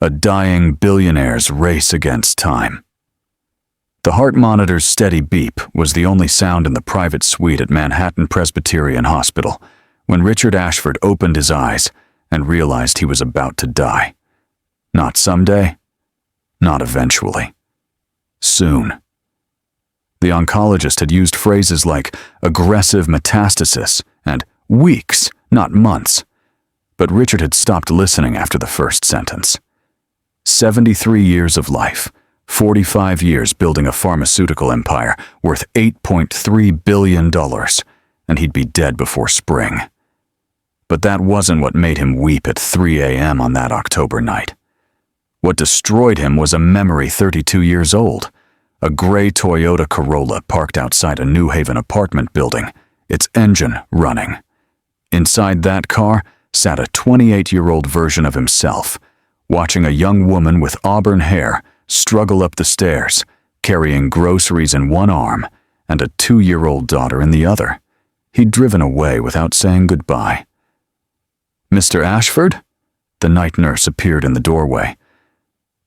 A dying billionaire's race against time. The heart monitor's steady beep was the only sound in the private suite at Manhattan Presbyterian Hospital when Richard Ashford opened his eyes and realized he was about to die. Not someday, not eventually. Soon. The oncologist had used phrases like aggressive metastasis and weeks, not months. But Richard had stopped listening after the first sentence. 73 years of life, 45 years building a pharmaceutical empire worth $8.3 billion, and he'd be dead before spring. But that wasn't what made him weep at 3 a.m. on that October night. What destroyed him was a memory 32 years old, a gray Toyota Corolla parked outside a New Haven apartment building, its engine running. Inside that car sat a 28-year-old version of himself, watching a young woman with auburn hair struggle up the stairs, carrying groceries in one arm and a 2-year-old daughter in the other. He'd driven away without saying goodbye. "Mr. Ashford?" The night nurse appeared in the doorway.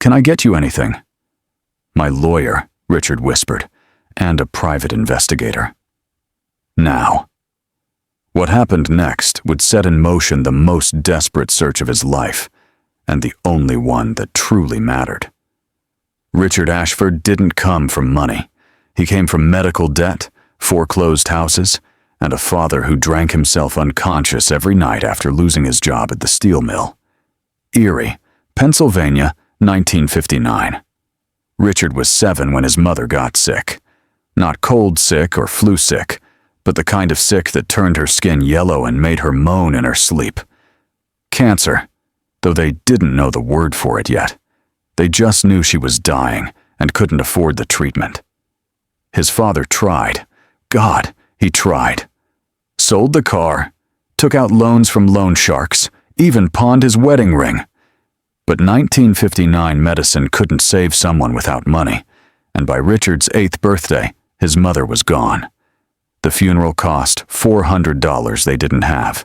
"Can I get you anything?" "My lawyer," Richard whispered, "and a private investigator." Now. What happened next would set in motion the most desperate search of his life, and the only one that truly mattered. Richard Ashford didn't come from money. He came from medical debt, foreclosed houses, and a father who drank himself unconscious every night after losing his job at the steel mill. Erie, Pennsylvania, 1959. Richard was 7 when his mother got sick. Not cold sick or flu sick, but the kind of sick that turned her skin yellow and made her moan in her sleep. Cancer, though they didn't know the word for it yet. They just knew she was dying and couldn't afford the treatment. His father tried. God, he tried. Sold the car, took out loans from loan sharks, even pawned his wedding ring. But 1959 medicine couldn't save someone without money, and by Richard's 8th birthday, his mother was gone. The funeral cost $400 they didn't have.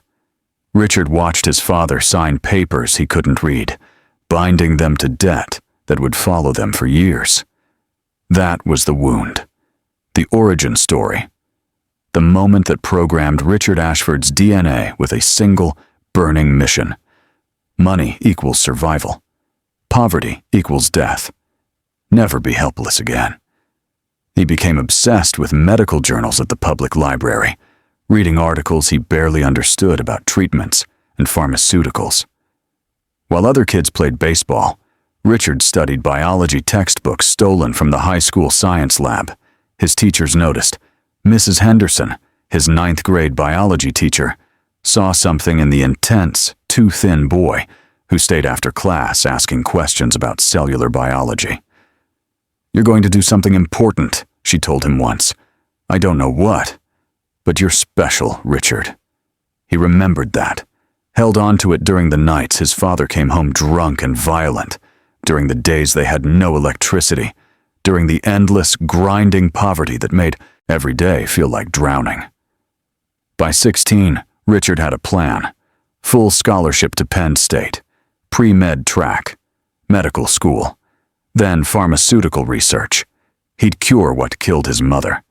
Richard watched his father sign papers he couldn't read, binding them to debt that would follow them for years. That was the wound, the origin story, the moment that programmed Richard Ashford's DNA with a single, burning mission. Money equals survival. Poverty equals death. Never be helpless again. He became obsessed with medical journals at the public library, reading articles he barely understood about treatments and pharmaceuticals. While other kids played baseball, Richard studied biology textbooks stolen from the high school science lab. His teachers noticed. Mrs. Henderson, his 9th grade biology teacher, saw something in the intense, too thin boy who stayed after class asking questions about cellular biology. "You're going to do something important," she told him once. "I don't know what, but you're special, Richard." He remembered that, held on to it during the nights his father came home drunk and violent, during the days they had no electricity, during the endless, grinding poverty that made every day feel like drowning. By 16, Richard had a plan. Full scholarship to Penn State, pre-med track, medical school, then pharmaceutical research. He'd cure what killed his mother.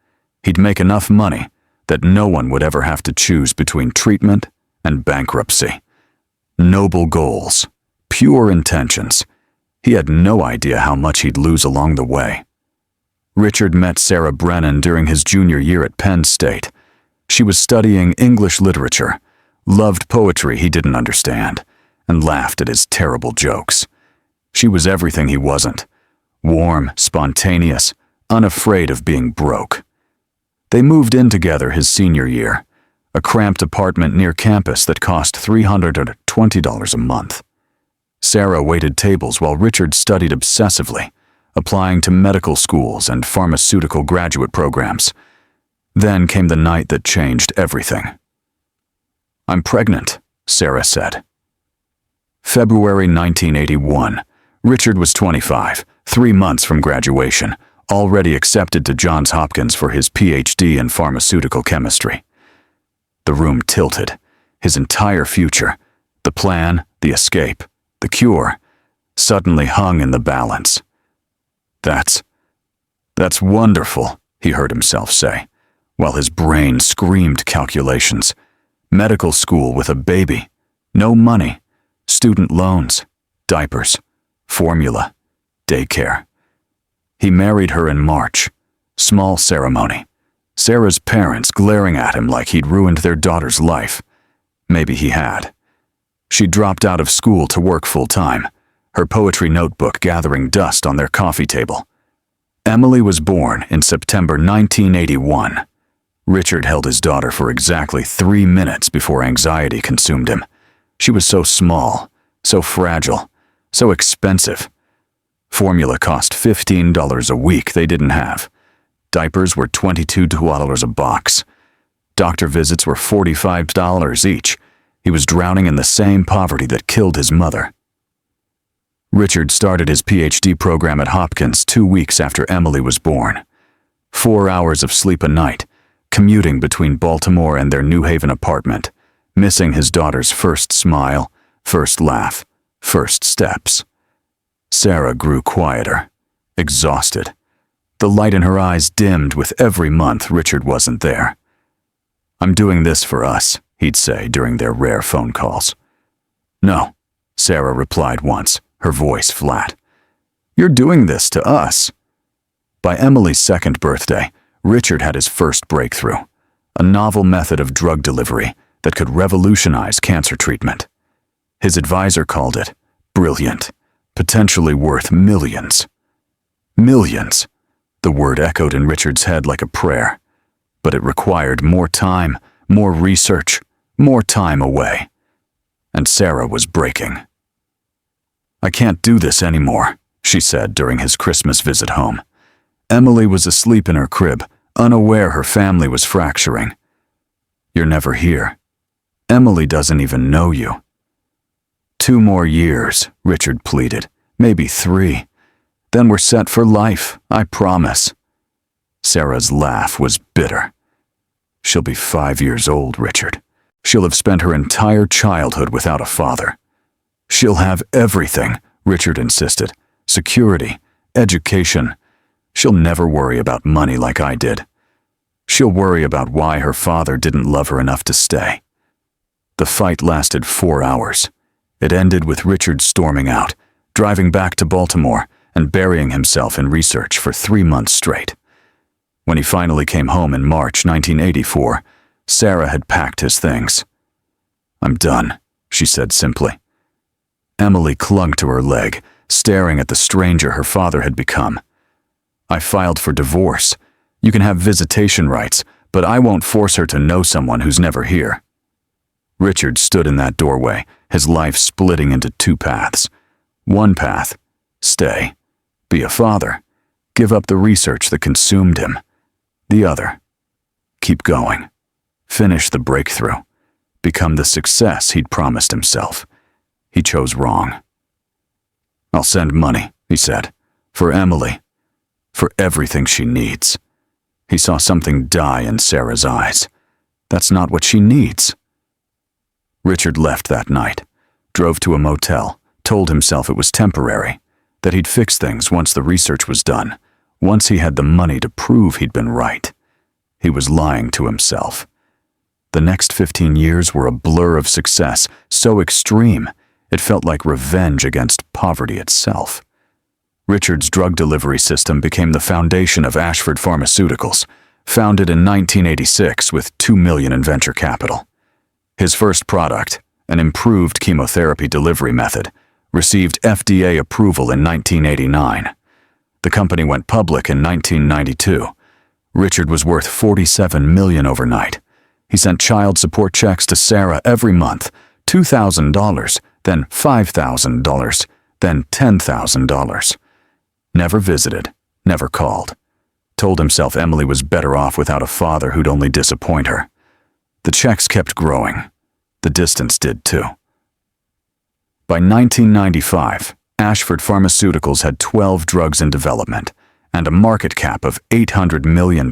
He'd make enough money that no one would ever have to choose between treatment and bankruptcy. Noble goals, pure intentions. He had no idea how much he'd lose along the way. Richard met Sarah Brennan during his junior year at Penn State. She was studying English literature, loved poetry he didn't understand, and laughed at his terrible jokes. She was everything he wasn't. Warm, spontaneous, unafraid of being broke. They moved in together his senior year, a cramped apartment near campus that cost $320 a month. Sarah waited tables while Richard studied obsessively, applying to medical schools and pharmaceutical graduate programs. Then came the night that changed everything. "I'm pregnant," Sarah said. February 1981. Richard was 25, 3 months from graduation, already accepted to Johns Hopkins for his PhD in pharmaceutical chemistry. The room tilted. His entire future, the plan, the escape, the cure, suddenly hung in the balance. That's wonderful, he heard himself say, while his brain screamed calculations. Medical school with a baby, no money, student loans, diapers, formula, daycare. He married her in March. Small ceremony. Sarah's parents glaring at him like he'd ruined their daughter's life. Maybe he had. She dropped out of school to work full-time, her poetry notebook gathering dust on their coffee table. Emily was born in September 1981. Richard held his daughter for exactly 3 minutes before anxiety consumed him. She was so small, so fragile, so expensive. Formula cost $15 a week they didn't have. Diapers were $22 a box. Doctor visits were $45 each. He was drowning in the same poverty that killed his mother. Richard started his PhD program at Hopkins 2 weeks after Emily was born. 4 hours of sleep a night, commuting between Baltimore and their New Haven apartment, missing his daughter's first smile, first laugh, first steps. Sarah grew quieter, exhausted. The light in her eyes dimmed with every month Richard wasn't there. "I'm doing this for us," he'd say during their rare phone calls. "No," Sarah replied once, her voice flat. "You're doing this to us." By Emily's second birthday, Richard had his first breakthrough, a novel method of drug delivery that could revolutionize cancer treatment. His advisor called it brilliant, potentially worth millions. Millions. The word echoed in Richard's head like a prayer, but it required more time, more research, more time away. And Sarah was breaking. "I can't do this anymore," she said during his Christmas visit home. Emily was asleep in her crib, unaware her family was fracturing. "You're never here. Emily doesn't even know you." 2 more years, Richard pleaded, maybe 3. "Then we're set for life, I promise." Sarah's laugh was bitter. "She'll be 5 years old, Richard. She'll have spent her entire childhood without a father." "She'll have everything," Richard insisted. "Security, education. She'll never worry about money like I did. She'll worry about why her father didn't love her enough to stay." The fight lasted 4 hours. It ended with Richard storming out, driving back to Baltimore, and burying himself in research for 3 months straight. When he finally came home in March 1984, Sarah had packed his things. "I'm done," she said simply. Emily clung to her leg, staring at the stranger her father had become. "I filed for divorce. You can have visitation rights, but I won't force her to know someone who's never here." Richard stood in that doorway, his life splitting into 2 paths. One path, stay, be a father, give up the research that consumed him. The other, keep going, finish the breakthrough, become the success he'd promised himself. He chose wrong. "I'll send money," he said, "for Emily, for everything she needs." He saw something die in Sarah's eyes. That's not what she needs. Richard left that night, drove to a motel, told himself it was temporary, that he'd fix things once the research was done, once he had the money to prove he'd been right. He was lying to himself. The next 15 years were a blur of success, so extreme, it felt like revenge against poverty itself. Richard's drug delivery system became the foundation of Ashford Pharmaceuticals, founded in 1986 with $2 million in venture capital. His first product, an improved chemotherapy delivery method, received FDA approval in 1989. The company went public in 1992. Richard was worth $47 million overnight. He sent child support checks to Sarah every month, $2,000, then $5,000, then $10,000. Never visited, never called. Told himself Emily was better off without a father who'd only disappoint her. The checks kept growing. The distance did too. By 1995, Ashford Pharmaceuticals had 12 drugs in development and a market cap of $800 million.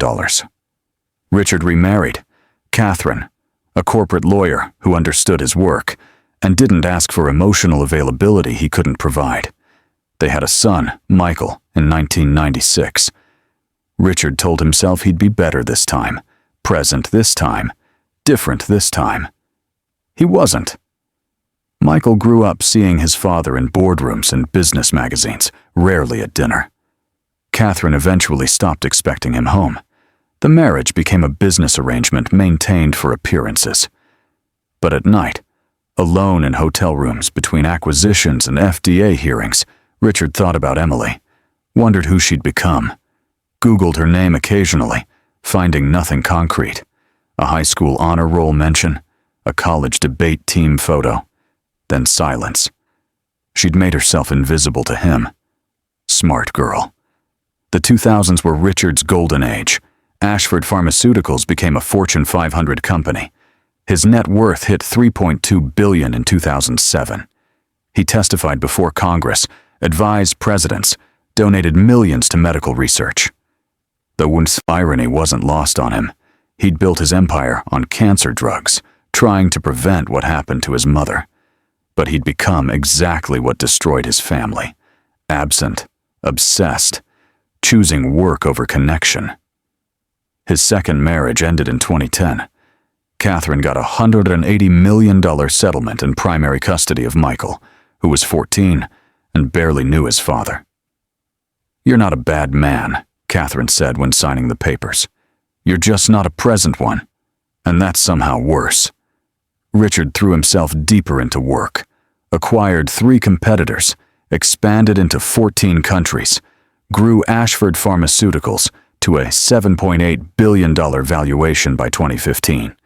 Richard remarried Catherine, a corporate lawyer who understood his work and didn't ask for emotional availability he couldn't provide. They had a son, Michael, in 1996. Richard told himself he'd be better this time, present this time, different this time. He wasn't. Michael grew up seeing his father in boardrooms and business magazines, rarely at dinner. Catherine eventually stopped expecting him home. The marriage became a business arrangement maintained for appearances. But at night, alone in hotel rooms between acquisitions and FDA hearings, Richard thought about Emily, wondered who she'd become, Googled her name occasionally, finding nothing concrete. A high school honor roll mention, a college debate team photo, then silence. She'd made herself invisible to him. Smart girl. The 2000s were Richard's golden age. Ashford Pharmaceuticals became a Fortune 500 company. His net worth hit $3.2 billion in 2007. He testified before Congress, advised presidents, donated millions to medical research. The once irony wasn't lost on him. He'd built his empire on cancer drugs, trying to prevent what happened to his mother. But he'd become exactly what destroyed his family. Absent, obsessed, choosing work over connection. His second marriage ended in 2010. Catherine got a $180 million settlement in primary custody of Michael, who was 14 and barely knew his father. "You're not a bad man," Catherine said when signing the papers. "You're just not a present one. And that's somehow worse." Richard threw himself deeper into work, acquired 3 competitors, expanded into 14 countries, grew Ashford Pharmaceuticals to a $7.8 billion valuation by 2015.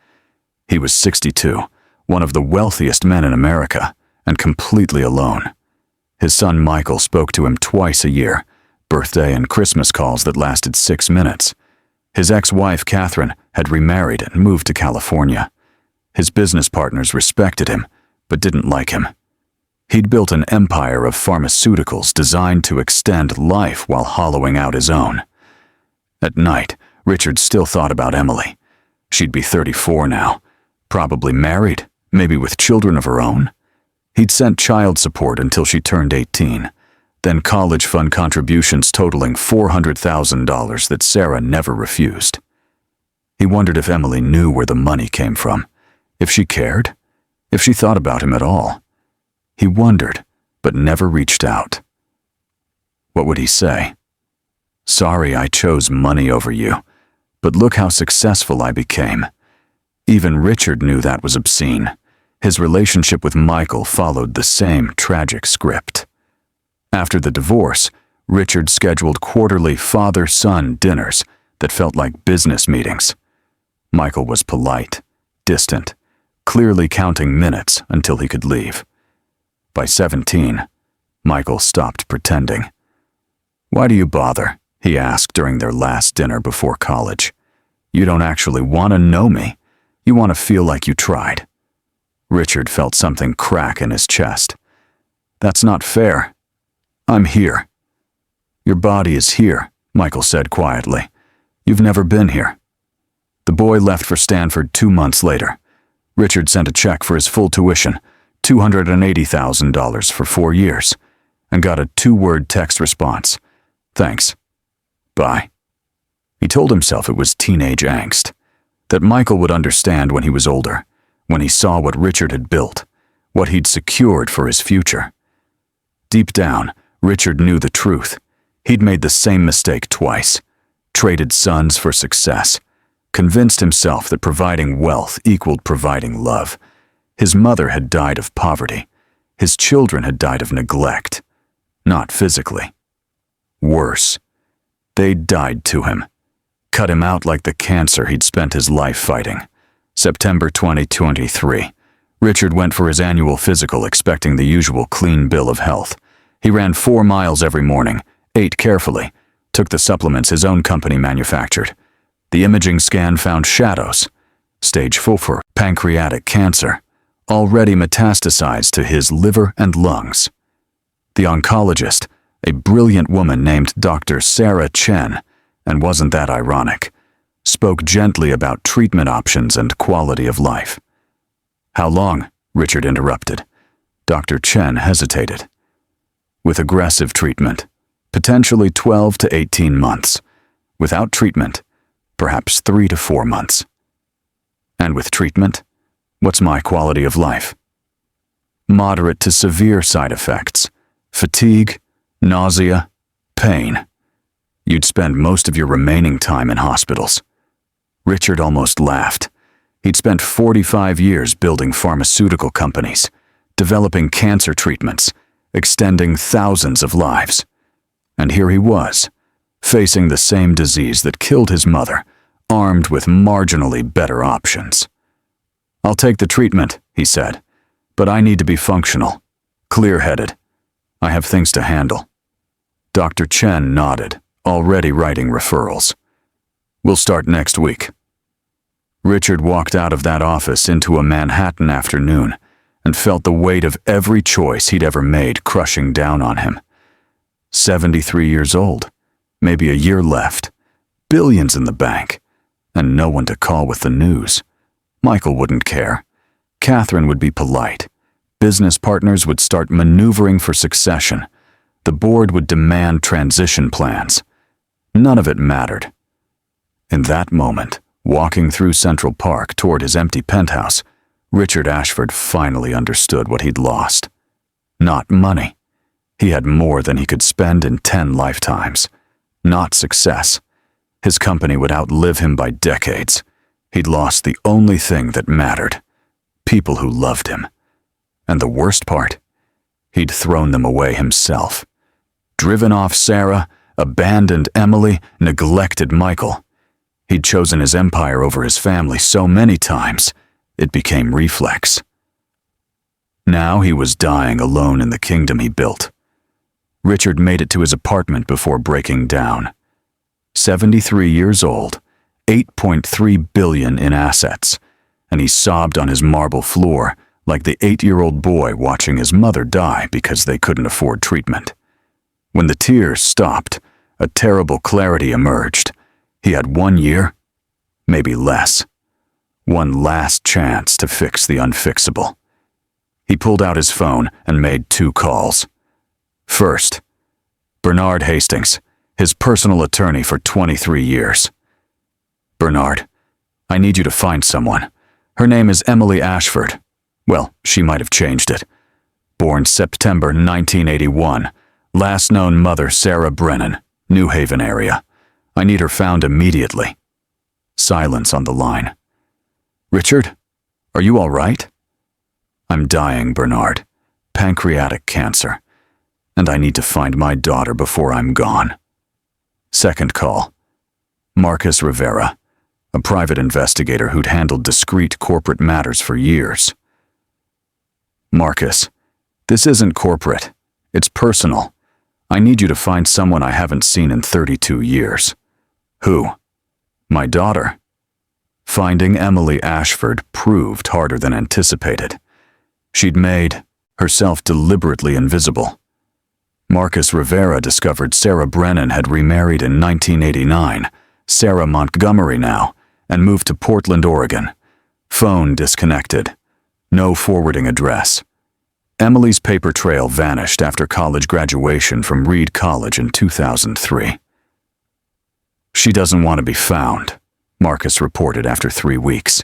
He was 62, one of the wealthiest men in America, and completely alone. His son Michael spoke to him twice a year, birthday and Christmas calls that lasted 6 minutes. His ex-wife Catherine had remarried and moved to California. His business partners respected him, but didn't like him. He'd built an empire of pharmaceuticals designed to extend life while hollowing out his own. At night, Richard still thought about Emily. She'd be 34 now, probably married, maybe with children of her own. He'd sent child support until she turned 18, then college fund contributions totaling $400,000 that Sarah never refused. He wondered if Emily knew where the money came from, if she cared, if she thought about him at all. He wondered, but never reached out. What would he say? "Sorry I chose money over you, but look how successful I became." Even Richard knew that was obscene. His relationship with Michael followed the same tragic script. After the divorce, Richard scheduled quarterly father-son dinners that felt like business meetings. Michael was polite, distant, clearly counting minutes until he could leave. By 17, Michael stopped pretending. "Why do you bother?" he asked during their last dinner before college. "You don't actually want to know me. You want to feel like you tried." Richard felt something crack in his chest. "That's not fair. I'm here." "Your body is here," Michael said quietly. "You've never been here." The boy left for Stanford 2 months later. Richard sent a check for his full tuition, $280,000 for 4 years, and got a 2-word text response. "Thanks. Bye." He told himself it was teenage angst, that Michael would understand when he was older, when he saw what Richard had built, what he'd secured for his future. Deep down, Richard knew the truth. He'd made the same mistake twice, traded sons for success, convinced himself that providing wealth equaled providing love. His mother had died of poverty. His children had died of neglect. Not physically. Worse, they'd died to him. Cut him out like the cancer he'd spent his life fighting. September 2023. Richard went for his annual physical expecting the usual clean bill of health. He ran 4 miles every morning, ate carefully, took the supplements his own company manufactured. The imaging scan found shadows, stage 4 for pancreatic cancer, already metastasized to his liver and lungs. The oncologist, a brilliant woman named Dr. Sarah Chen, and wasn't that ironic, spoke gently about treatment options and quality of life. "How long?" Richard interrupted. Dr. Chen hesitated. With aggressive treatment, potentially 12 to 18 months. Without treatment, perhaps 3 to 4 months. And with treatment, what's my quality of life? Moderate to severe side effects, fatigue, nausea, pain. You'd spend most of your remaining time in hospitals. Richard almost laughed. He'd spent 45 years building pharmaceutical companies, developing cancer treatments, extending thousands of lives. And here he was, facing the same disease that killed his mother, armed with marginally better options. "I'll take the treatment," he said, "but I need to be functional, clear-headed. I have things to handle." Dr. Chen nodded, already writing referrals. "We'll start next week." Richard walked out of that office into a Manhattan afternoon and felt the weight of every choice he'd ever made crushing down on him. 73 years old, maybe a year left, billions in the bank, and no one to call with the news. Michael wouldn't care. Catherine would be polite. Business partners would start maneuvering for succession. The board would demand transition plans. None of it mattered. In that moment, walking through Central Park toward his empty penthouse, Richard Ashford finally understood what he'd lost. Not money. He had more than he could spend in 10 lifetimes. Not success. His company would outlive him by decades. He'd lost the only thing that mattered. People who loved him. And the worst part? He'd thrown them away himself. Driven off Sarah, abandoned Emily, neglected Michael. He'd chosen his empire over his family so many times, it became reflex. Now he was dying alone in the kingdom he built. Richard made it to his apartment before breaking down. 73 years old, 8.3 billion in assets, and he sobbed on his marble floor like the 8-year-old boy watching his mother die because they couldn't afford treatment. When the tears stopped, a terrible clarity emerged. He had 1 year, maybe less. One last chance to fix the unfixable. He pulled out his phone and made 2 calls. First, Bernard Hastings, his personal attorney for 23 years. "Bernard, I need you to find someone. Her name is Emily Ashford. Well, she might have changed it. Born September 1981. Last known mother Sarah Brennan, New Haven area. I need her found immediately." Silence on the line. "Richard, are you all right?" "I'm dying, Bernard. Pancreatic cancer. And I need to find my daughter before I'm gone." Second call. Marcus Rivera, a private investigator who'd handled discreet corporate matters for years. "Marcus, this isn't corporate. It's personal. I need you to find someone I haven't seen in 32 years. "Who?" "My daughter." Finding Emily Ashford proved harder than anticipated. She'd made herself deliberately invisible. Marcus Rivera discovered Sarah Brennan had remarried in 1989, Sarah Montgomery now, and moved to Portland, Oregon. Phone disconnected. No forwarding address. Emily's paper trail vanished after college graduation from Reed College in 2003. "She doesn't want to be found," Marcus reported after 3 weeks.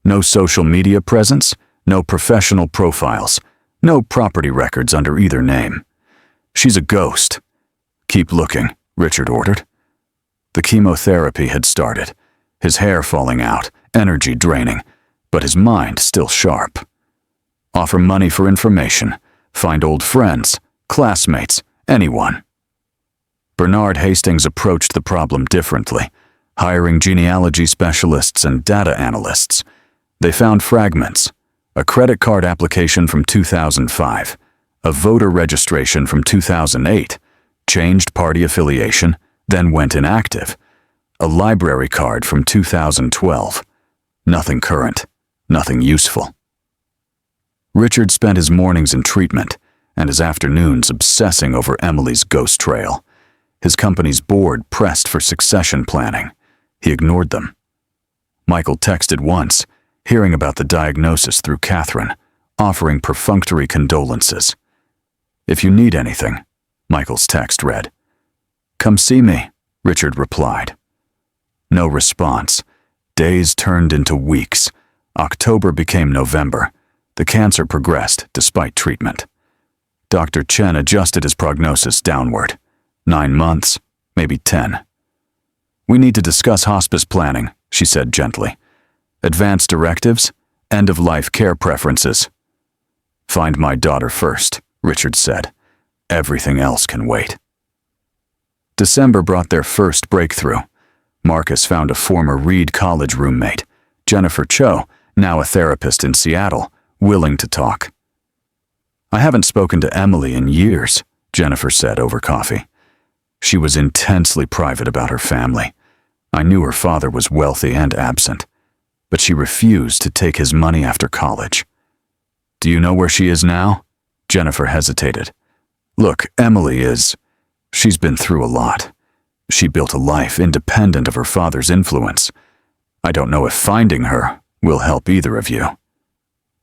"No social media presence, no professional profiles, no property records under either name. She's a ghost." "Keep looking," Richard ordered. The chemotherapy had started, his hair falling out, energy draining, but his mind still sharp. Offer money for information, find old friends, classmates, anyone. Bernard Hastings approached the problem differently, hiring genealogy specialists and data analysts. They found fragments, a credit card application from 2005, a voter registration from 2008, changed party affiliation, then went inactive, a library card from 2012. Nothing current, nothing useful. Richard spent his mornings in treatment and his afternoons obsessing over Emily's ghost trail. His company's board pressed for succession planning. He ignored them. Michael texted once, hearing about the diagnosis through Catherine, offering perfunctory condolences. "If you need anything, Michael's text read. "Come see me," Richard replied. No response. Days turned into weeks. October became November. The cancer progressed despite treatment. Dr. Chen adjusted his prognosis downward. 9 months, maybe 10. "We need to discuss hospice planning," she said gently. "Advance directives, end-of-life care preferences." "Find my daughter first," Richard said. "Everything else can wait." December brought their first breakthrough. Marcus found a former Reed College roommate, Jennifer Cho, now a therapist in Seattle, willing to talk. "I haven't spoken to Emily in years," Jennifer said over coffee. She was intensely private about her family. I knew her father was wealthy and absent, but she refused to take his money after college. "Do you know where she is now?" Jennifer hesitated. "Look, she's been through a lot. She built a life independent of her father's influence. I don't know if finding her will help either of you."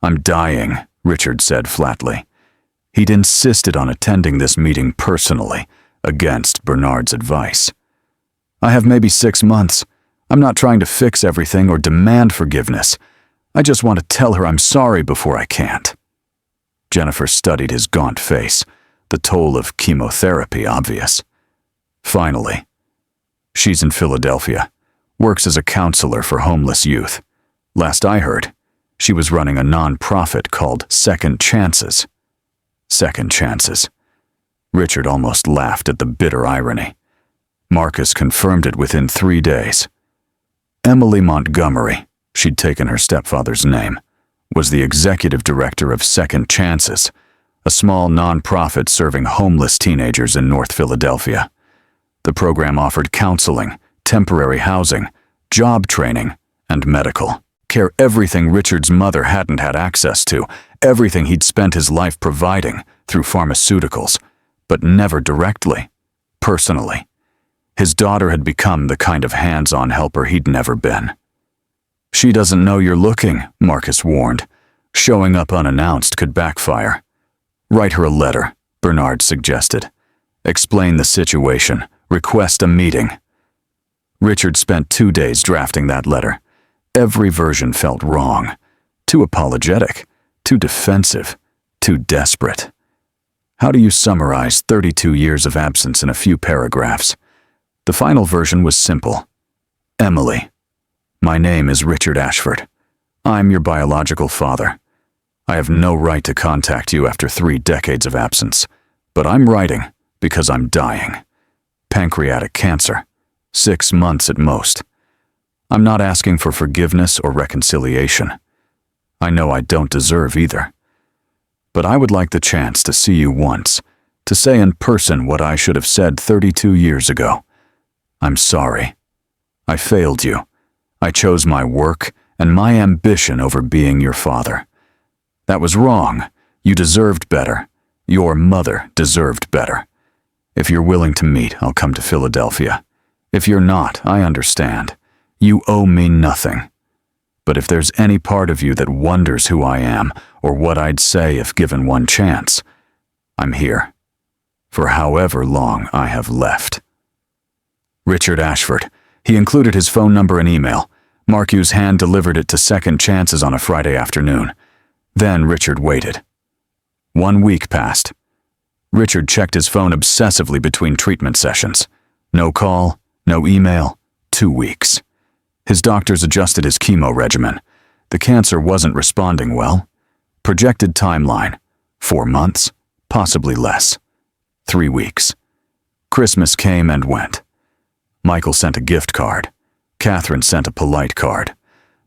"I'm dying," Richard said flatly. He'd insisted on attending this meeting personally, against Bernard's advice. "I have maybe 6 months. I'm not trying to fix everything or demand forgiveness. I just want to tell her I'm sorry before I can't." Jennifer studied his gaunt face, the toll of chemotherapy obvious. "Finally. She's in Philadelphia, works as a counselor for homeless youth. Last I heard, she was running a non-profit called Second Chances." Second chances. Richard almost laughed at the bitter irony. Marcus confirmed it within 3 days. Emily Montgomery, she'd taken her stepfather's name, was the executive director of Second Chances, a small non-profit serving homeless teenagers in North Philadelphia. The program offered counseling, temporary housing, job training, and medical care, everything Richard's mother hadn't had access to, everything he'd spent his life providing through pharmaceuticals, but never directly, personally. His daughter had become the kind of hands-on helper he'd never been. "She doesn't know you're looking," Marcus warned. "Showing up unannounced could backfire." "Write her a letter," Bernard suggested. "Explain the situation. Request a meeting." Richard spent 2 days drafting that letter. Every version felt wrong. Too apologetic, too defensive, too desperate. How do you summarize 32 years of absence in a few paragraphs? The final version was simple. "Emily, my name is Richard Ashford. I'm your biological father. I have no right to contact you after 3 decades of absence, but I'm writing because I'm dying. Pancreatic cancer. 6 months at most. I'm not asking for forgiveness or reconciliation. I know I don't deserve either. But I would like the chance to see you once, to say in person what I should have said 32 years ago. I'm sorry. I failed you. I chose my work and my ambition over being your father. That was wrong. You deserved better. Your mother deserved better. If you're willing to meet, I'll come to Philadelphia. If you're not, I understand. You owe me nothing. But if there's any part of you that wonders who I am or what I'd say if given one chance, I'm here. For however long I have left." Richard Ashford. He included his phone number and email. Marcus hand-delivered it to Second Chances on a Friday afternoon. Then Richard waited. 1 week passed. Richard checked his phone obsessively between treatment sessions. No call, no email, 2 weeks. His doctors adjusted his chemo regimen. The cancer wasn't responding well. Projected timeline, 4 months, possibly less. 3 weeks. Christmas came and went. Michael sent a gift card. Catherine sent a polite card.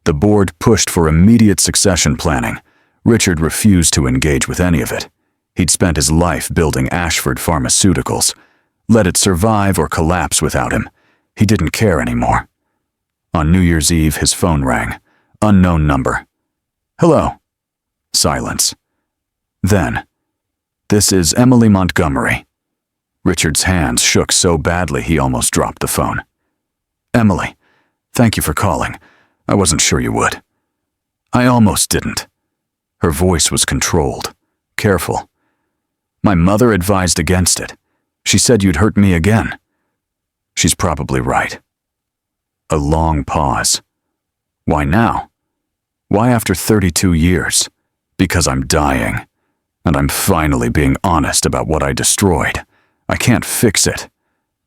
The board pushed for immediate succession planning. Richard refused to engage with any of it. He'd spent his life building Ashford Pharmaceuticals. Let it survive or collapse without him. He didn't care anymore. On New Year's Eve, his phone rang. Unknown number. "Hello." Silence. Then, "This is Emily Montgomery." Richard's hands shook so badly he almost dropped the phone. "Emily, thank you for calling. I wasn't sure you would." "I almost didn't." Her voice was controlled, careful. "My mother advised against it. She said you'd hurt me again. She's probably right. A long pause. Why now? Why after 32 years? Because I'm dying. And I'm finally being honest about what I destroyed. I can't fix it,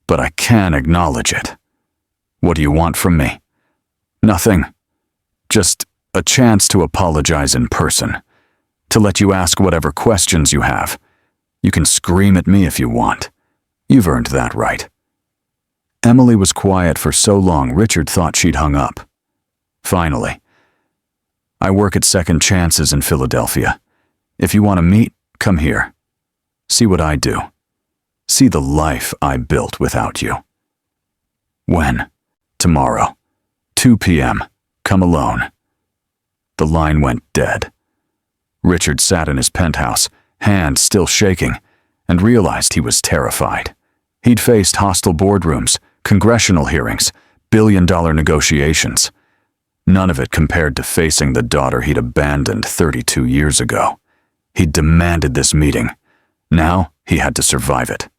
but I can acknowledge it. What do you want from me? Nothing. Just a chance to apologize in person. To let you ask whatever questions you have. You can scream at me if you want. You've earned that right. Emily was quiet for so long Richard thought she'd hung up. Finally. I work at Second Chances in Philadelphia. If you want to meet, come here. See what I do. See the life I built without you. When? Tomorrow. 2 p.m. Come alone. The line went dead. Richard sat in his penthouse, hands still shaking, and realized he was terrified. He'd faced hostile boardrooms, congressional hearings, billion-dollar negotiations. None of it compared to facing the daughter he'd abandoned 32 years ago. He'd demanded this meeting. Now he had to survive it.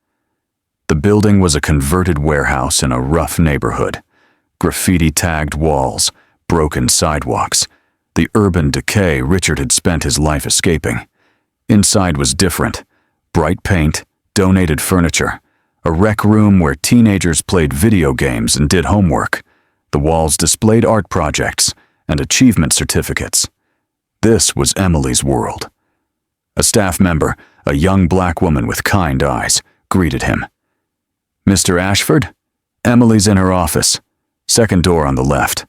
The building was a converted warehouse in a rough neighborhood. Graffiti-tagged walls, broken sidewalks, the urban decay Richard had spent his life escaping. Inside was different. Bright paint, donated furniture, a rec room where teenagers played video games and did homework. The walls displayed art projects and achievement certificates. This was Emily's world. A staff member, a young black woman with kind eyes, greeted him. "Mr. Ashford? Emily's in her office. Second door on the left."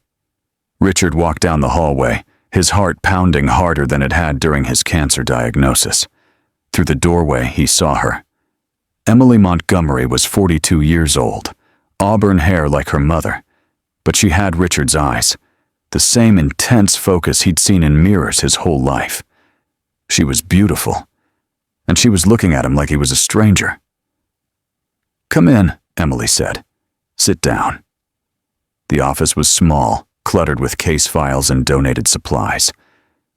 Richard walked down the hallway, his heart pounding harder than it had during his cancer diagnosis. Through the doorway, he saw her. Emily Montgomery was 42 years old, auburn hair like her mother, but she had Richard's eyes, the same intense focus he'd seen in mirrors his whole life. She was beautiful, and she was looking at him like he was a stranger. "Come in," Emily said. "Sit down." The office was small, cluttered with case files and donated supplies.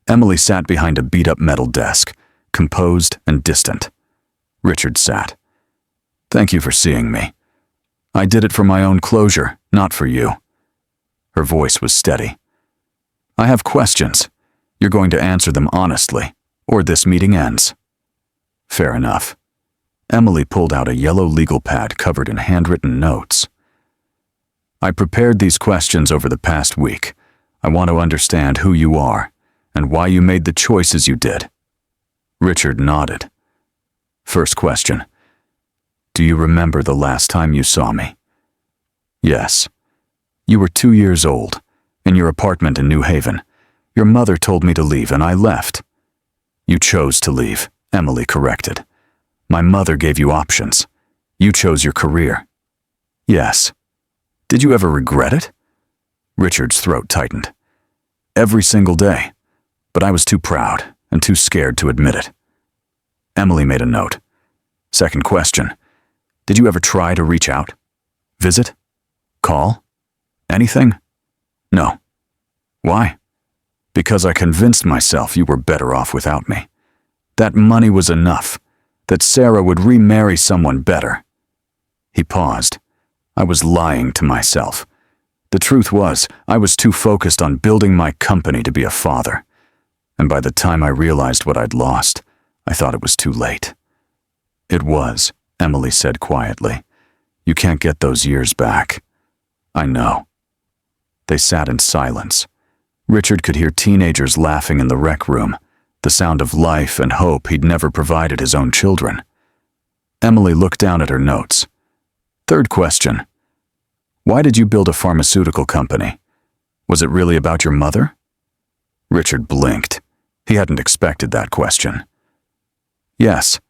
Emily sat behind a beat-up metal desk, composed and distant. Richard sat. "Thank you for seeing me. I did it for my own closure, not for you." Her voice was steady. "I have questions. You're going to answer them honestly, or this meeting ends." "Fair enough." Emily pulled out a yellow legal pad covered in handwritten notes. "I prepared these questions over the past week. I want to understand who you are and why you made the choices you did." Richard nodded. "First question. Do you remember the last time you saw me?" "Yes. You were 2 years old, in your apartment in New Haven. Your mother told me to leave and I left." "You chose to leave," Emily corrected. "My mother gave you options. You chose your career." "Yes. Did you ever regret it?" Richard's throat tightened. "Every single day, but I was too proud and too scared to admit it." Emily made a note. "Second question. Did you ever try to reach out? Visit? Call? Anything?" "No." "Why?" "Because I convinced myself you were better off without me. That money was enough, that Sarah would remarry someone better." He paused. "I was lying to myself. The truth was, I was too focused on building my company to be a father. And by the time I realized what I'd lost, I thought it was too late." "It was," Emily said quietly. "You can't get those years back." "I know." They sat in silence. Richard could hear teenagers laughing in the rec room, the sound of life and hope he'd never provided his own children. Emily looked down at her notes. "Third question. Why did you build a pharmaceutical company? Was it really about your mother?" Richard blinked. He hadn't expected that question. "Yes.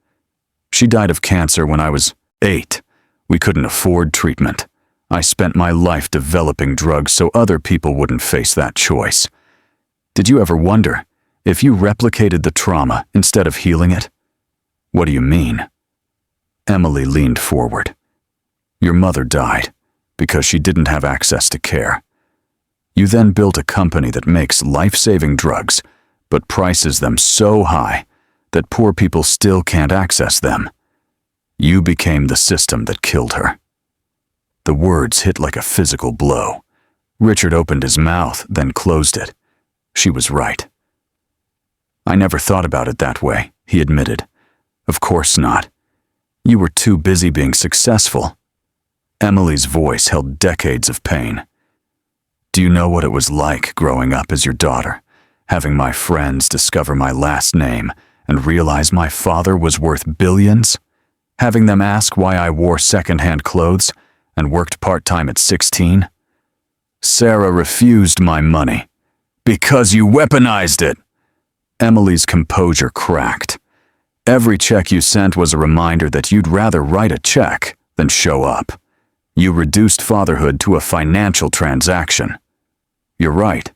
She died of cancer when I was 8. We couldn't afford treatment. I spent my life developing drugs so other people wouldn't face that choice. Did you ever wonder if you replicated the trauma instead of healing it?" "What do you mean?" Emily leaned forward. "Your mother died because she didn't have access to care. You then built a company that makes life-saving drugs, but prices them so high that poor people still can't access them. You became the system that killed her." The words hit like a physical blow. Richard opened his mouth, then closed it. She was right. "I never thought about it that way," he admitted. "Of course not. You were too busy being successful." Emily's voice held decades of pain. "Do you know what it was like growing up as your daughter, having my friends discover my last name and realize my father was worth billions? Having them ask why I wore second-hand clothes and worked part-time at 16? Sarah refused my money. Because you weaponized it!" Emily's composure cracked. "Every check you sent was a reminder that you'd rather write a check than show up. You reduced fatherhood to a financial transaction." "You're right.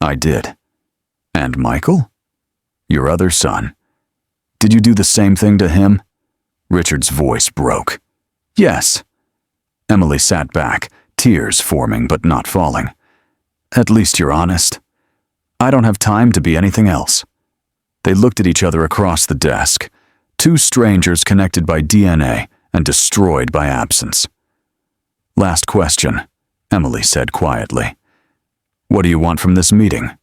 I did." "And Michael? Your other son. Did you do the same thing to him?" Richard's voice broke. "Yes." Emily sat back, tears forming but not falling. "At least you're honest. I don't have time to be anything else." They looked at each other across the desk, two strangers connected by DNA and destroyed by absence. "Last question," Emily said quietly. "What do you want from this meeting?"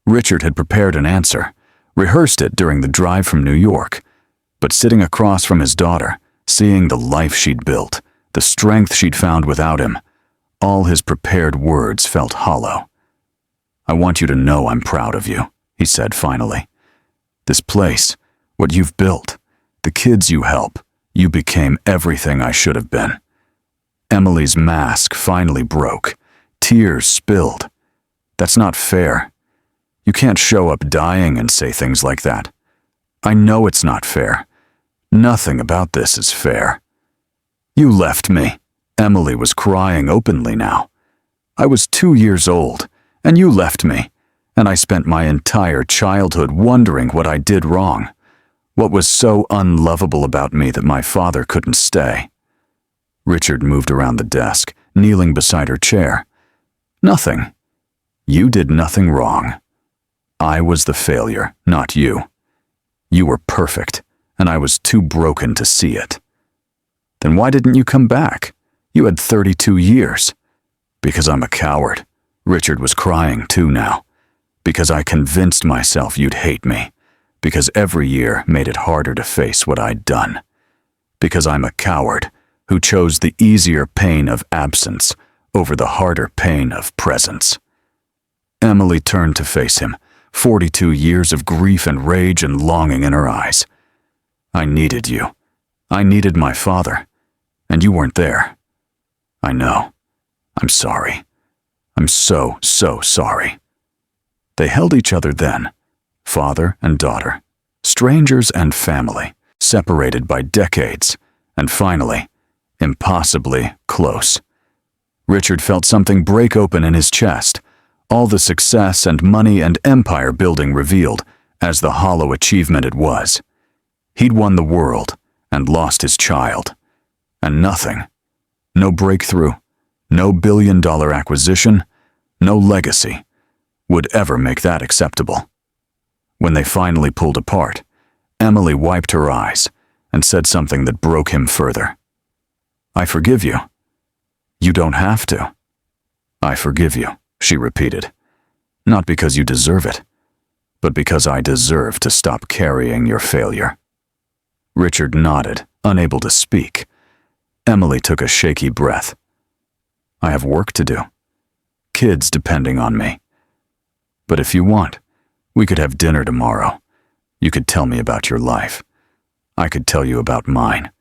Richard had prepared an answer, rehearsed it during the drive from New York, but sitting across from his daughter, seeing the life she'd built, the strength she'd found without him, all his prepared words felt hollow. "I want you to know I'm proud of you," he said finally. "This place, what you've built, the kids you help, you became everything I should have been." Emily's mask finally broke. Tears spilled. "That's not fair. You can't show up dying and say things like that. I know it's not fair. Nothing about this is fair. You left me." Emily was crying openly now. "I was 2 years old, and you left me, and I spent my entire childhood wondering what I did wrong. What was so unlovable about me that my father couldn't stay?" Richard moved around the desk, kneeling beside her chair. "Nothing. You did nothing wrong. I was the failure, not you. You were perfect, and I was too broken to see it." "Then why didn't you come back? You had 32 years. "Because I'm a coward." Richard was crying too now. "Because I convinced myself you'd hate me. Because every year made it harder to face what I'd done. Because I'm a coward who chose the easier pain of absence over the harder pain of presence." Emily turned to face him, 42 years of grief and rage and longing in her eyes. "I needed you. I needed my father. And you weren't there. I know. I'm sorry. I'm so sorry." They held each other then, father and daughter, strangers and family, separated by decades, and finally, impossibly close. Richard felt something break open in his chest, all the success and money and empire building revealed as the hollow achievement it was. He'd won the world and lost his child. And nothing, no breakthrough, no billion-dollar acquisition, no legacy, would ever make that acceptable. When they finally pulled apart, Emily wiped her eyes and said something that broke him further. "I forgive you." "You don't have to." "I forgive you," she repeated. "Not because you deserve it, but because I deserve to stop carrying your failure." Richard nodded, unable to speak. Emily took a shaky breath. "I have work to do. Kids depending on me. But if you want, we could have dinner tomorrow. You could tell me about your life. I could tell you about mine.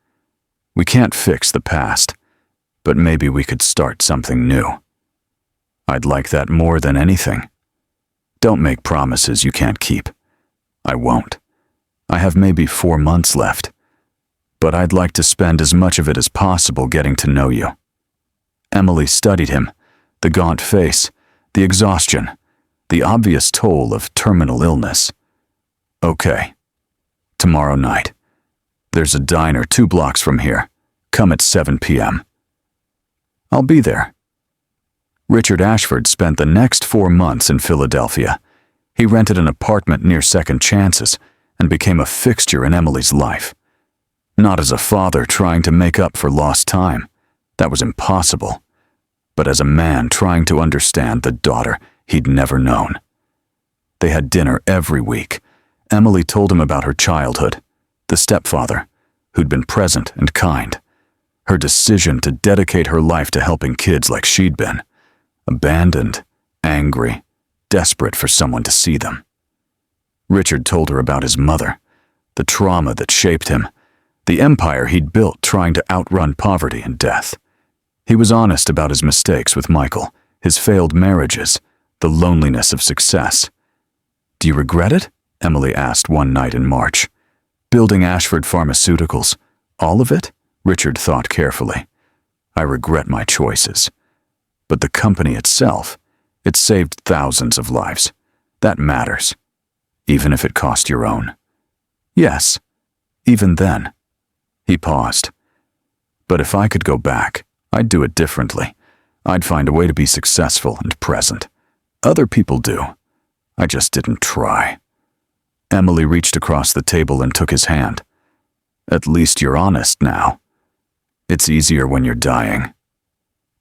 We can't fix the past, but maybe we could start something new. I'd like that more than anything. Don't make promises you can't keep. I won't. I have maybe 4 months left, but I'd like to spend as much of it as possible getting to know you." Emily studied him, the gaunt face, the exhaustion, the obvious toll of terminal illness. "Okay. Tomorrow night. There's a diner 2 blocks from here. Come at 7 p.m. "I'll be there." Richard Ashford spent the next 4 months in Philadelphia. He rented an apartment near Second Chances and became a fixture in Emily's life. Not as a father trying to make up for lost time. That was impossible. But as a man trying to understand the daughter he'd never known. They had dinner every week. Emily told him about her childhood, the stepfather, who'd been present and kind, her decision to dedicate her life to helping kids like she'd been, abandoned, angry, desperate for someone to see them. Richard told her about his mother, the trauma that shaped him, the empire he'd built trying to outrun poverty and death. He was honest about his mistakes with Michael, his failed marriages, the loneliness of success. "Do you regret it?" Emily asked one night in March. "Building Ashford Pharmaceuticals, all of it?" Richard thought carefully. "I regret my choices. But the company itself, it saved thousands of lives. That matters. Even if it cost your own." "Yes, even then." He paused. "But if I could go back, I'd do it differently. I'd find a way to be successful and present. Other people do. I just didn't try." Emily reached across the table and took his hand. "At least you're honest now. It's easier when you're dying."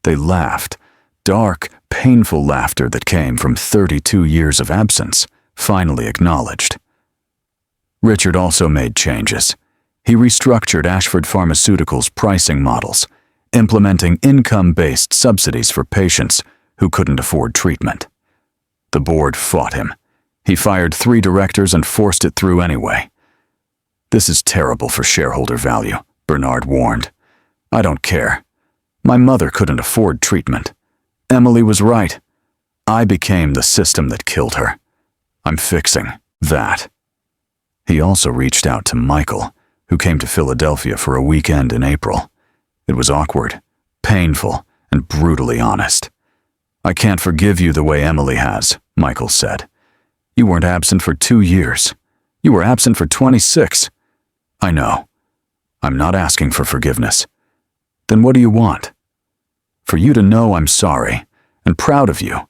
They laughed, dark, painful laughter that came from 32 years of absence, finally acknowledged. Richard also made changes. He restructured Ashford Pharmaceuticals' pricing models, implementing income-based subsidies for patients who couldn't afford treatment. The board fought him. He fired 3 directors and forced it through anyway. "This is terrible for shareholder value," Bernard warned. "I don't care. My mother couldn't afford treatment. Emily was right. I became the system that killed her. I'm fixing that." He also reached out to Michael, who came to Philadelphia for a weekend in April. It was awkward, painful, and brutally honest. "I can't forgive you the way Emily has," Michael said. "You weren't absent for 2 years. You were absent for 26. I know. I'm not asking for forgiveness. Then what do you want? For you to know I'm sorry and proud of you,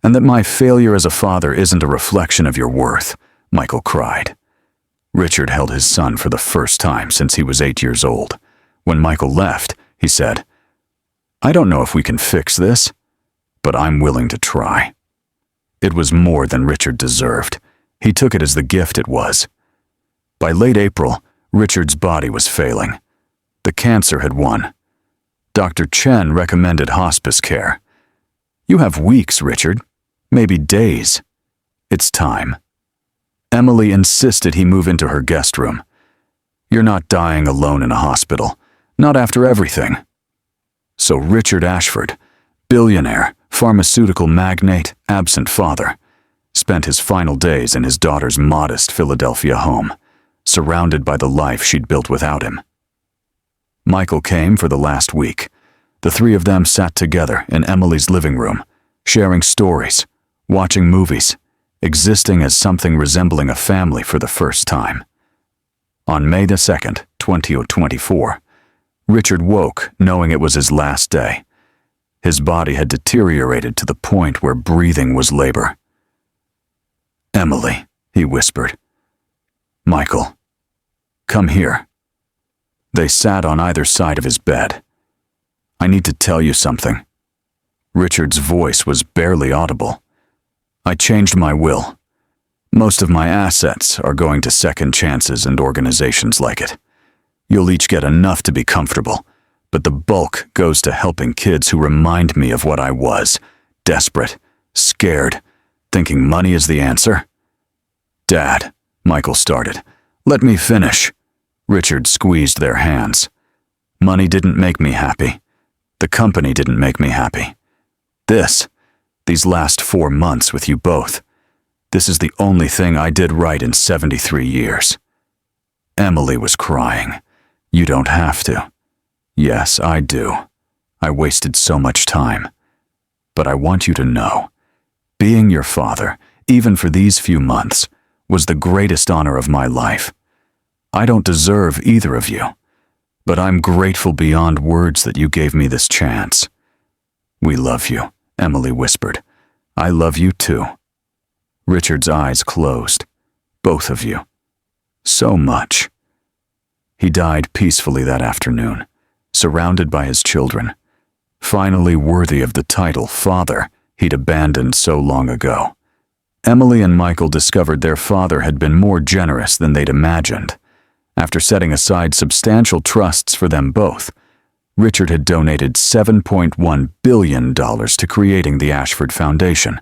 and that my failure as a father isn't a reflection of your worth," Michael cried. Richard held his son for the first time since he was 8 years old. When Michael left, he said, "I don't know if we can fix this, but I'm willing to try." It was more than Richard deserved. He took it as the gift it was. By late April, Richard's body was failing. The cancer had won. Dr. Chen recommended hospice care. "You have weeks, Richard. Maybe days. It's time." Emily insisted he move into her guest room. "You're not dying alone in a hospital. Not after everything." So Richard Ashford, billionaire, pharmaceutical magnate, absent father, spent his final days in his daughter's modest Philadelphia home, surrounded by the life she'd built without him. Michael came for the last week. The 3 of them sat together in Emily's living room, sharing stories, watching movies, existing as something resembling a family for the first time. On May the 2nd, 2024, Richard woke knowing it was his last day. His body had deteriorated to the point where breathing was labor. "Emily," he whispered. "Michael, come here." They sat on either side of his bed. "I need to tell you something." Richard's voice was barely audible. "I changed my will. Most of my assets are going to second chances and organizations like it. You'll each get enough to be comfortable, but the bulk goes to helping kids who remind me of what I was, desperate, scared, thinking money is the answer." "Dad," Michael started. "Let me finish." Richard squeezed their hands. "Money didn't make me happy. The company didn't make me happy. These last 4 months with you both, this is the only thing I did right in 73 years. Emily was crying. "You don't have to." "Yes, I do. I wasted so much time. But I want you to know, being your father, even for these few months, was the greatest honor of my life. I don't deserve either of you, but I'm grateful beyond words that you gave me this chance." "We love you," Emily whispered. "I love you too." Richard's eyes closed. "Both of you. So much." He died peacefully that afternoon, surrounded by his children, finally worthy of the title father he'd abandoned so long ago. Emily and Michael discovered their father had been more generous than they'd imagined. After setting aside substantial trusts for them both, Richard had donated $7.1 billion to creating the Ashford Foundation,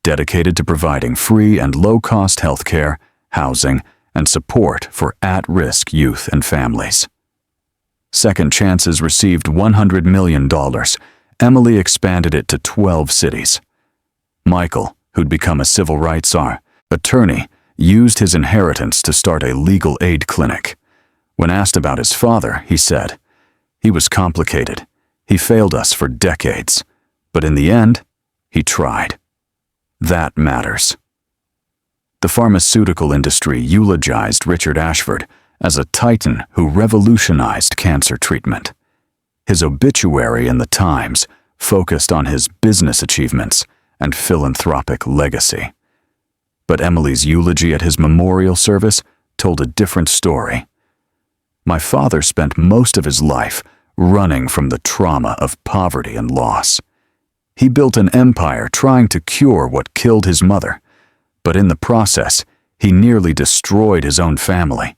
dedicated to providing free and low-cost health care, housing, and support for at-risk youth and families. Second Chances received $100 million. Emily expanded it to 12 cities. Michael, who'd become a civil rights attorney, used his inheritance to start a legal aid clinic. When asked about his father, he said, "He was complicated. He failed us for decades. But in the end, he tried. That matters." The pharmaceutical industry eulogized Richard Ashford as a titan who revolutionized cancer treatment. His obituary in the Times focused on his business achievements and philanthropic legacy. But Emily's eulogy at his memorial service told a different story. "My father spent most of his life running from the trauma of poverty and loss. He built an empire trying to cure what killed his mother, but in the process, he nearly destroyed his own family.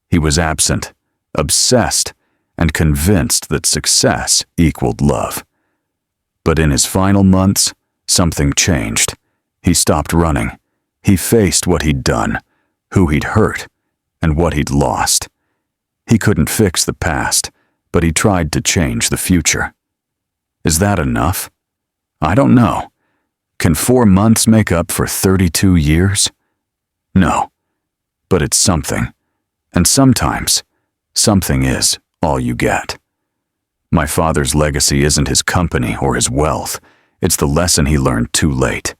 He was absent, obsessed, and convinced that success equaled love. But in his final months, something changed. He stopped running. He faced what he'd done, who he'd hurt, and what he'd lost. He couldn't fix the past, but he tried to change the future. Is that enough? I don't know. Can 4 months make up for 32 years? No. But it's something. And sometimes, something is all you get. My father's legacy isn't his company or his wealth. It's the lesson he learned too late.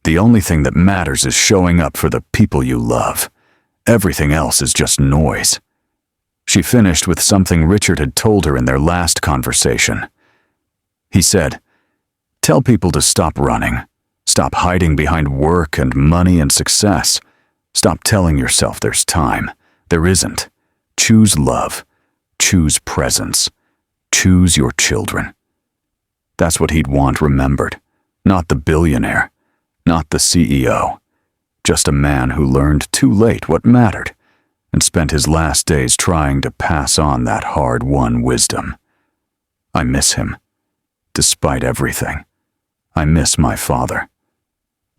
The only thing that matters is showing up for the people you love. Everything else is just noise." She finished with something Richard had told her in their last conversation. He said, "Tell people to stop running. Stop hiding behind work and money and success. Stop telling yourself there's time. There isn't. Choose love. Choose presence. Choose your children." That's what he'd want remembered. Not the billionaire. Not the CEO. Just a man who learned too late what mattered and spent his last days trying to pass on that hard-won wisdom. I miss him. Despite everything, I miss my father.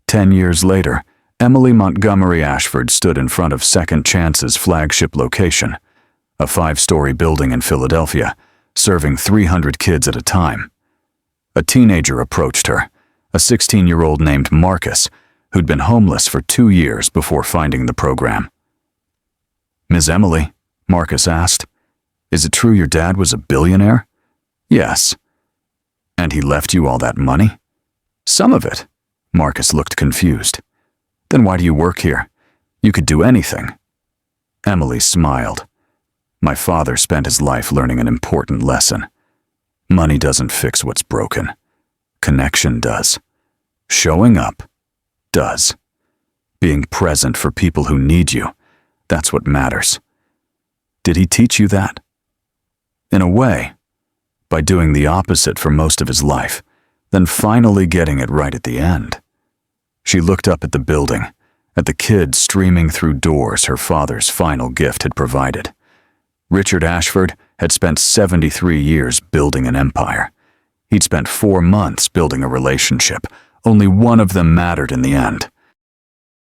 10 years later, Emily Montgomery Ashford stood in front of Second Chance's flagship location, a 5-story building in Philadelphia, serving 300 kids at a time. A teenager approached her, a 16-year-old named Marcus, who'd been homeless for 2 years before finding the program. "Ms. Emily," Marcus asked, "is it true your dad was a billionaire?" "Yes." "And he left you all that money?" "Some of it." Marcus looked confused. "Then why do you work here? You could do anything." Emily smiled. "My father spent his life learning an important lesson. Money doesn't fix what's broken. Connection does. Showing up does. Being present for people who need you, that's what matters." Did he teach you that? In a way, by doing the opposite for most of his life, then finally getting it right at the end. She looked up at the building, at the kids streaming through doors her father's final gift had provided. Richard Ashford had spent 73 years building an empire. He'd spent 4 months building a relationship. Only one of them mattered in the end.